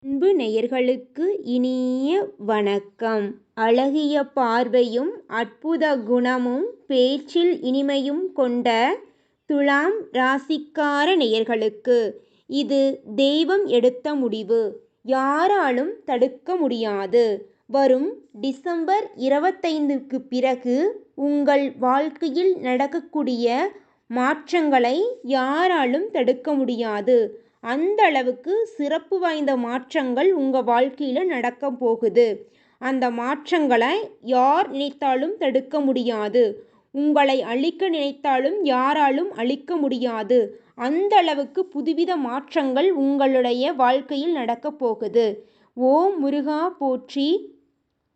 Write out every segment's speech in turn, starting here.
அன்பு நேயர்களுக்கு இனிய வணக்கம். அழகிய பார்வையும் அற்புத குணமும் பேச்சில் இனிமையும் கொண்ட துலாம் ராசிக்கார நேயர்களுக்கு இது தெய்வம் எடுத்த முடிவு, யாராலும் தடுக்க முடியாது. வரும் டிசம்பர் 25க்கு பிறகு உங்கள் வாழ்க்கையில் நடக்கக்கூடிய மாற்றங்களை யாராலும் தடுக்க முடியாது. அந்த அளவுக்கு சிறப்பு வாய்ந்த மாற்றங்கள் உங்கள் வாழ்க்கையில் நடக்க போகுது. அந்த மாற்றங்களை யார் நினைத்தாலும் தடுக்க முடியாது. உங்களை அழிக்க நினைத்தாலும் யாராலும் அழிக்க முடியாது. அந்த அளவுக்கு புதுவித மாற்றங்கள் உங்களுடைய வாழ்க்கையில் நடக்க போகுது. ஓம் முருகா போற்றி,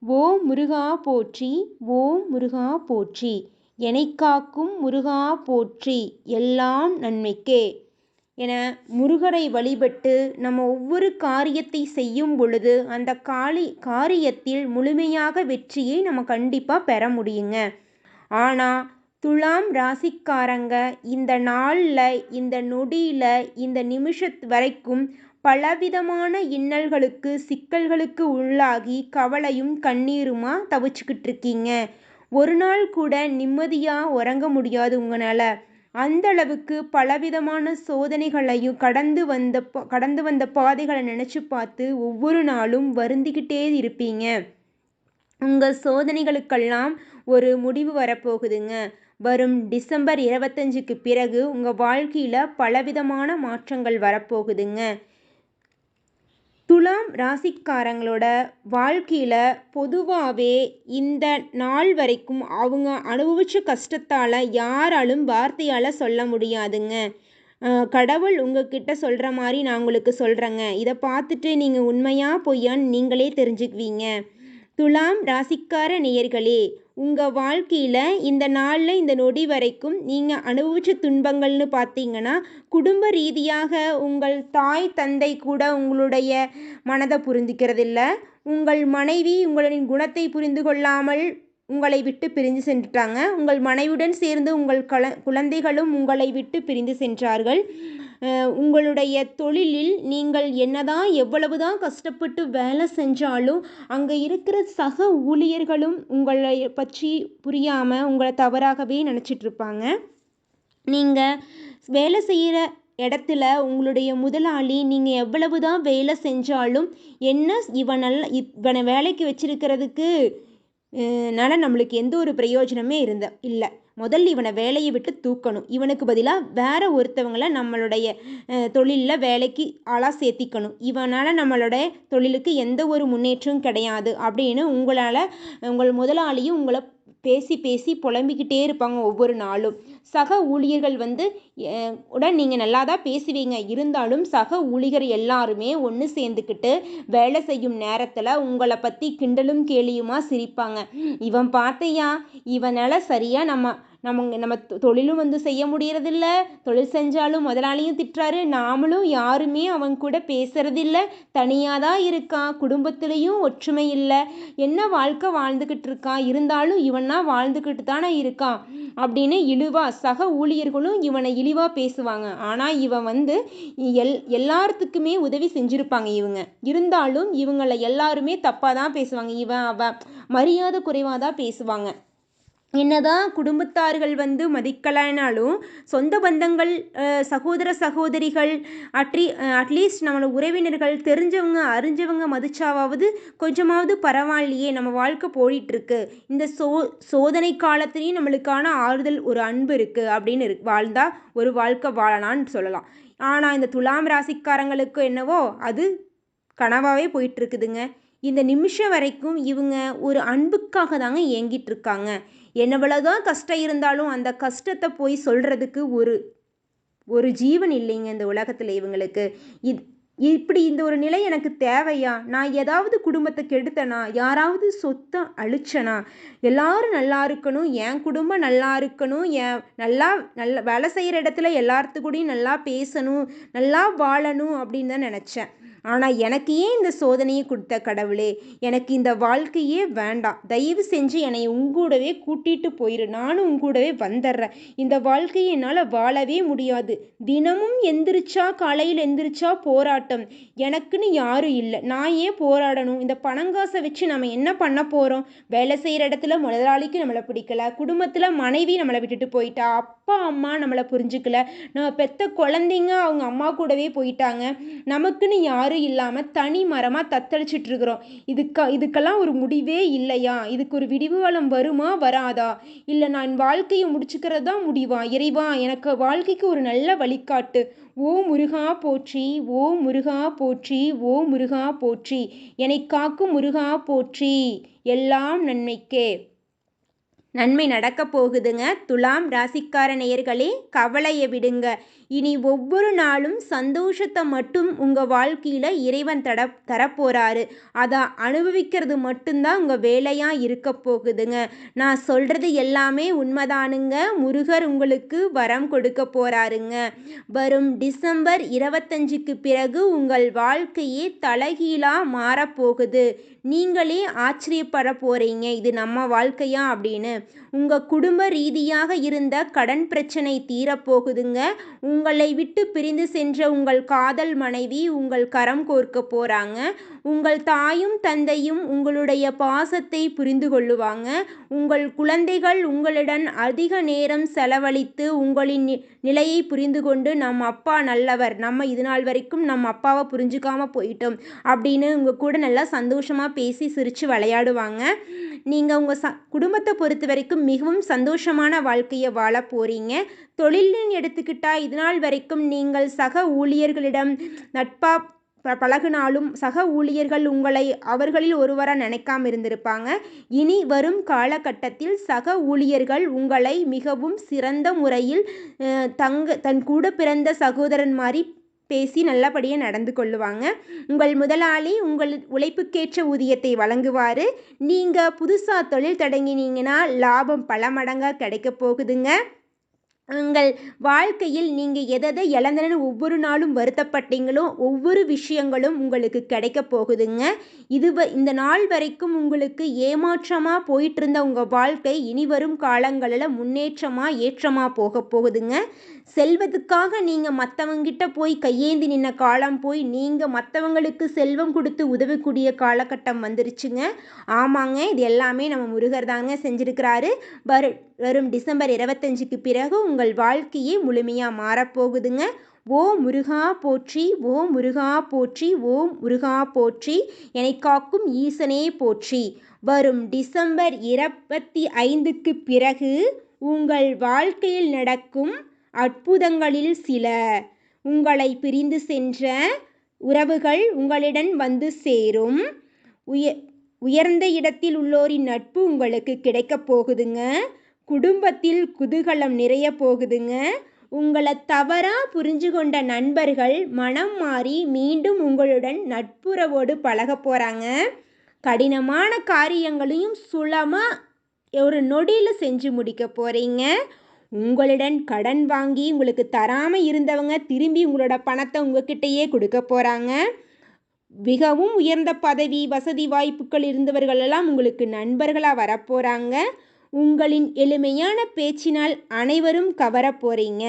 ஓம் முருகா போற்றி, ஓம் முருகா போற்றி, எனைக் காக்கும் முருகா போற்றி, எல்லாம் நன்மைக்கே என முருகரை வழிபட்டு நம்ம ஒவ்வொரு காரியத்தை செய்யும் பொழுது அந்த காரியத்தில் முழுமையாக வெற்றியை நம்ம கண்டிப்பாக பெற முடியுங்க. ஆனால் துலாம் ராசிக்காரங்க இந்த நாளில், இந்த நொடியில், இந்த நிமிஷத்து வரைக்கும் பலவிதமான இன்னல்களுக்கு, சிக்கல்களுக்கு உள்ளாகி கவலையும் கண்ணீருமா தவிச்சுக்கிட்டு இருக்கீங்க. ஒரு நாள் கூட நிம்மதியாக உறங்க முடியாது உங்களால். அந்த அளவுக்கு பலவிதமான சோதனைகளையும் கடந்து வந்த பாதைகளை நினச்சி பார்த்து ஒவ்வொரு நாளும் வருந்திக்கிட்டே இருப்பீங்க. உங்கள் சோதனைகளுக்கெல்லாம் ஒரு முடிவு வரப்போகுதுங்க. வரும் டிசம்பர் 25க்கு பிறகு உங்கள் வாழ்க்கையில் பலவிதமான மாற்றங்கள் வரப்போகுதுங்க. துலாம் ராசிக்காரங்களோட வாழ்க்கையில் பொதுவாகவே இந்த நாள் வரைக்கும் அவங்க அனுபவித்த கஷ்டத்தால் யாராலும் வார்த்தையால் சொல்ல முடியாதுங்க. கடவுள் உங்ககிட்ட சொல்கிற மாதிரி நான் உங்களுக்கு சொல்கிறேங்க. இதை பார்த்துட்டு நீங்கள் உண்மையாக பொய்யான்னு நீங்களே தெரிஞ்சுக்குவீங்க. துலாம் ராசிக்கார நேயர்களே, உங்கள் வாழ்க்கையில் இந்த நாளில், இந்த நொடி வரைக்கும் நீங்கள் அனுபவித்த துன்பங்கள்னு பார்த்தீங்கன்னா, குடும்ப ரீதியாக உங்கள் தாய் தந்தை கூட உங்களுடைய மனதை புரிந்துக்கிறதில்ல. உங்கள் மனைவி உங்களின் குணத்தை புரிந்து கொள்ளாமல் உங்களை விட்டு பிரிந்து சென்றுட்டாங்க. உங்கள் மனைவியுடன் சேர்ந்து உங்கள் குழந்தைகளும் உங்களை விட்டு பிரிந்து சென்றார்கள். உங்களுடைய தொழிலில் நீங்கள் என்னதான் எவ்வளவுதான் கஷ்டப்பட்டு வேலை செஞ்சாலும் அங்கே இருக்கிற சக ஊழியர்களும் உங்களை பற்றி புரியாமல் உங்களை தவறாகவே நினச்சிட்ருப்பாங்க. நீங்கள் வேலை செய்கிற இடத்துல உங்களுடைய முதலாளி நீங்கள் எவ்வளவு தான் வேலை செஞ்சாலும் என்ன இவனை வேலைக்கு வச்சிருக்கிறதுக்கு நம்மளுக்கு எந்த ஒரு பிரயோஜனமே இல்லை, முதல்ல இவனை வேலையை விட்டு தூக்கணும், இவனுக்கு பதிலாக வேற ஒருத்தவங்களை நம்மளுடைய தொழிலில் வேலைக்கு ஆளாக சேர்த்திக்கணும், இவனால் நம்மளுடைய தொழிலுக்கு எந்த ஒரு முன்னேற்றமும் கிடையாது அப்படின்னு உங்கள் முதலாளியும் உங்களை பேசி பேசி புலம்பிக்கிட்டே இருப்பாங்க ஒவ்வொரு நாளும். சக ஊழியர்கள் உடன் நீங்கள் நல்லா தான் பேசுவீங்க, இருந்தாலும் சக ஊழியர் எல்லாருமே ஒன்று சேர்ந்துக்கிட்டு வேலை செய்யும் நேரத்தில் உங்களை பற்றி கிண்டலும் கேலியுமா சிரிப்பாங்க. இவன் பார்த்தையா, இவனால் சரியாக நம்ம தொழிலும் செய்ய முடியறதில்ல, தொழில் செஞ்சாலும் முதலாளியும் திட்டுறாரு, நாமளும் யாருமே அவன் கூட பேசுறதில்ல, தனியாக தான் இருக்கான், குடும்பத்துலேயும் ஒற்றுமை இல்லை, என்ன வாழ்க்கை வாழ்ந்துக்கிட்டு இருக்கான், இருந்தாலும் இவனா வாழ்ந்துக்கிட்டு தானே இருக்கான் அப்படின்னு சக ஊழியர்களும் இவனை இழிவாக பேசுவாங்க. ஆனால் இவன் எல்லாத்துக்குமே உதவி செஞ்சுருப்பாங்க இவங்க, இருந்தாலும் இவங்களை எல்லாருமே தப்பாக தான் பேசுவாங்க. அவன் மரியாதை குறைவாக தான் பேசுவாங்க. என்னதான் குடும்பத்தார்கள் மதிக்கலைனாலும் சொந்த பந்தங்கள், சகோதர சகோதரிகள், அட்லீஸ்ட் நம்மளோட உறவினர்கள், தெரிஞ்சவங்க அறிஞ்சவங்க மதிச்சாவது கொஞ்சமாவது பரவாயில்லையே, நம்ம வாழ்க்கை போயிட்டுருக்கு, இந்த சோதனை காலத்துலேயும் நம்மளுக்கான ஆறுதல் ஒரு அன்பு இருக்குது அப்படின்னு வாழ்ந்தா ஒரு வாழ்க்கை வாழலான்னு சொல்லலாம். ஆனால் இந்த துலாம் ராசிக்காரங்களுக்கு என்னவோ அது கனவாகவே போயிட்டுருக்குதுங்க. இந்த நிமிஷம் வரைக்கும் இவங்க ஒரு அன்புக்காக தாங்க ஏங்கிட்டு இருக்காங்க. எவ்வளவுதான் கஷ்டம் இருந்தாலும் அந்த கஷ்டத்தை போய் சொல்கிறதுக்கு ஒரு ஜீவன் இல்லைங்க இந்த உலகத்தில் இவங்களுக்கு. இப்படி இந்த ஒரு நிலை எனக்கு தேவையா? நான் ஏதாவது குடும்பத்தை கெடுத்தனா? யாராவது சொத்தை அழிச்சனா? எல்லாரும் நல்லா இருக்கணும், என் குடும்பம் நல்லா இருக்கணும், நல்லா வேலை செய்கிற இடத்துல எல்லாத்துக்கூடையும் நல்லா பேசணும், நல்லா வாழணும் அப்படின்னு தான் நினச்சேன். ஆனால் எனக்கு ஏன் இந்த சோதனையை கொடுத்த கடவுளே, எனக்கு இந்த வாழ்க்கையே வேண்டாம், தயவு செஞ்சு என்னை உங்கூடவே கூட்டிகிட்டு போயிரு, நானும் உங்கூடவே வந்துடுறேன், இந்த வாழ்க்கையை என்னால் வாழவே முடியாது, தினமும் எந்திரிச்சா காலையில் எந்திரிச்சா போராட்டம், எனக்குன்னு யாரும் இல்லை, நான் ஏன் போராடணும், இந்த பணங்காசை வச்சு நம்ம என்ன பண்ண போகிறோம், வேலை செய்கிற இடத்துல முதலாளிக்கு நம்மளை பிடிக்கல, குடும்பத்தில் மனைவி நம்மளை விட்டுட்டு போயிட்டா, அப்பா அம்மா நம்மளை புரிஞ்சுக்கல, நம்ம பெத்த குழந்தைங்க அவங்க அம்மா கூடவே போயிட்டாங்க, நமக்குன்னு யாரும் இல்லாமல் தனி மரமாக தத்தளிச்சிட்டு இருக்கிறோம். இதுக்கெல்லாம் ஒரு முடிவே இல்லையா, இதுக்கு ஒரு விடிவு காலம் வருமா வராதா, இல்லை நான் வாழ்க்கையை முடிச்சுக்கிறது தான் முடிவா, இறைவா எனக்கு வாழ்க்கைக்கு ஒரு நல்ல வழிகாட்டு, ஓ முருகா போற்றி, ஓ முருகா போற்றி, ஓ முருகா போற்றி, என்னை காக்கும் முருகா போற்றி, எல்லாம் நன்மைக்கே. நன்மை நடக்க போகுதுங்க. துலாம் ராசிக்கார நேயர்களே, கவலையை விடுங்க. இனி ஒவ்வொரு நாளும் சந்தோஷத்தை மட்டும் உங்கள் வாழ்க்கையில் இறைவன் தரப்போகிறாரு. அதை அனுபவிக்கிறது மட்டும்தான் உங்கள் வேலையாக இருக்க போகுதுங்க. நான் சொல்கிறது எல்லாமே உண்மைதானுங்க. முருகர் உங்களுக்கு வரம் கொடுக்க போகிறாருங்க. வரும் டிசம்பர் 25க்கு பிறகு உங்கள் வாழ்க்கையே தலைகீழாக மாறப்போகுது. நீங்களே ஆச்சரியப்பட போகிறீங்க, இது நம்ம வாழ்க்கையா அப்படின்னு. உங்கள் குடும்ப ரீதியாக இருந்த கடன் பிரச்சனை தீரப்போகுதுங்க. உங்களை விட்டு பிரிந்து சென்ற உங்கள் காதல் மனைவி உங்கள் கரம் கோர்க்க போகிறாங்க. உங்கள் தாயும் தந்தையும் உங்களுடைய பாசத்தை புரிந்து கொள்ளுவாங்க. உங்கள் குழந்தைகள் உங்களுடன் அதிக நேரம் செலவழித்து உங்களின் நிலையை புரிந்து கொண்டு நம்ம அப்பா நல்லவர், நம்ம இது நாள் வரைக்கும் நம்ம அப்பாவை புரிஞ்சுக்காம போயிட்டோம் அப்படின்னு உங்கள் கூட நல்லா சந்தோஷமாக பேசி சிரித்து விளையாடுவாங்க. நீங்கள் உங்கள் குடும்பத்தை பொறுத்த வரைக்கும் மிகவும் சந்தோஷமான வாழ்க்கையை வாழ போகிறீங்க. தொழில்னு எடுத்துக்கிட்டால் இது நாள் வரைக்கும் நீங்கள் சக ஊழியர்களிடம் நட்பாக பழகினாலும் சக ஊழியர்கள் உங்களை அவர்களில் ஒருவராக நினைக்காம இருந்திருப்பாங்க. இனி வரும் காலகட்டத்தில் சக ஊழியர்கள் உங்களை மிகவும் சிறந்த முறையில் தன் கூட பிறந்த சகோதரன் மாதிரி பேசி நல்லபடியாக நடந்து கொள்ளுவாங்க. உங்கள் முதலாளி உங்கள் உழைப்புக்கேற்ற ஊதியத்தை வழங்குவார். நீங்கள் புதுசாக தொழில் தொடங்கினீங்கன்னா லாபம் பல மடங்காக கிடைக்க போகுதுங்க. உங்கள் வாழ்க்கையில் நீங்கள் எதை இழந்தனு ஒவ்வொரு நாளும் வருத்தப்பட்டீங்களோ ஒவ்வொரு விஷயங்களும் உங்களுக்கு கிடைக்க போகுதுங்க. இந்த நாள் வரைக்கும் உங்களுக்கு ஏமாற்றமாக போயிட்டு இருந்த உங்கள் வாழ்க்கை இனி வரும் காலங்களில் முன்னேற்றமாக ஏற்றமாக போக போகுதுங்க. செல்வத்துக்காக நீங்கள் மற்றவங்கிட்ட போய் கையேந்தி நின்ன காலம் போய் நீங்கள் மற்றவங்களுக்கு செல்வம் கொடுத்து உதவக்கூடிய காலகட்டம் வந்துருச்சுங்க. ஆமாங்க, இது எல்லாமே நம்ம முருகர் தாங்க செஞ்சுருக்கிறாரு. வரும் டிசம்பர் 25க்கு பிறகு உங்கள் வாழ்க்கையே முழுமையாக மாறப்போகுதுங்க. ஓ முருகா போற்றி, ஓ முருகா போற்றி, ஓ முருகா போற்றி, என்னை காக்கும் ஈசனே போற்றி. வரும் டிசம்பர் 25க்கு பிறகு உங்கள் வாழ்க்கையில் நடக்கும் அற்புதங்களில் சில. உங்களை பிரிந்து சென்ற உறவுகள் உங்களிடம் வந்து சேரும். உயர்ந்த இடத்தில் உள்ளோரின் நட்பு உங்களுக்கு கிடைக்க போகுதுங்க. குடும்பத்தில் குதூகலம் நிறைய போகுதுங்க. உங்களை தவறாக புரிஞ்சு கொண்ட நண்பர்கள் மனம் மாறி மீண்டும் உங்களுடன் நட்புறவோடு பழக போகிறாங்க. கடினமான காரியங்களையும் சுலமாக ஒரு நொடியில் செஞ்சு முடிக்க போகிறீங்க. உங்களுடன் கடன் வாங்கி உங்களுக்கு தராமல் இருந்தவங்க திரும்பி உங்களோட பணத்தை உங்ககிட்டயே கொடுக்க போகிறாங்க. மிகவும் உயர்ந்த பதவி வசதி வாய்ப்புகள் இருந்தவர்களெல்லாம் உங்களுக்கு நண்பர்களாக வரப்போகிறாங்க. உங்களின் எளிமையான பேச்சினால் அனைவரும் கவர போகிறீங்க.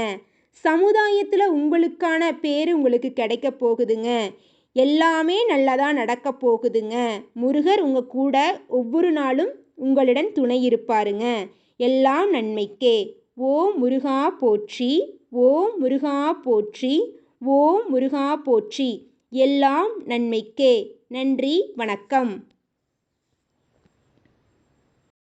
சமுதாயத்தில் உங்களுக்கான பேர் உங்களுக்கு கிடைக்க போகுதுங்க. எல்லாமே நல்லதாக நடக்க போகுதுங்க. முருகர் உங்கள் கூட ஒவ்வொரு நாளும் உங்களுடன் துணை இருப்பாருங்க. எல்லாம் நன்மைக்கே. ஓம் முருகா போற்றி, ஓம் முருகா போற்றி, ஓம் முருகா போற்றி, எல்லாம் நன்மைக்கே. நன்றி, வணக்கம்.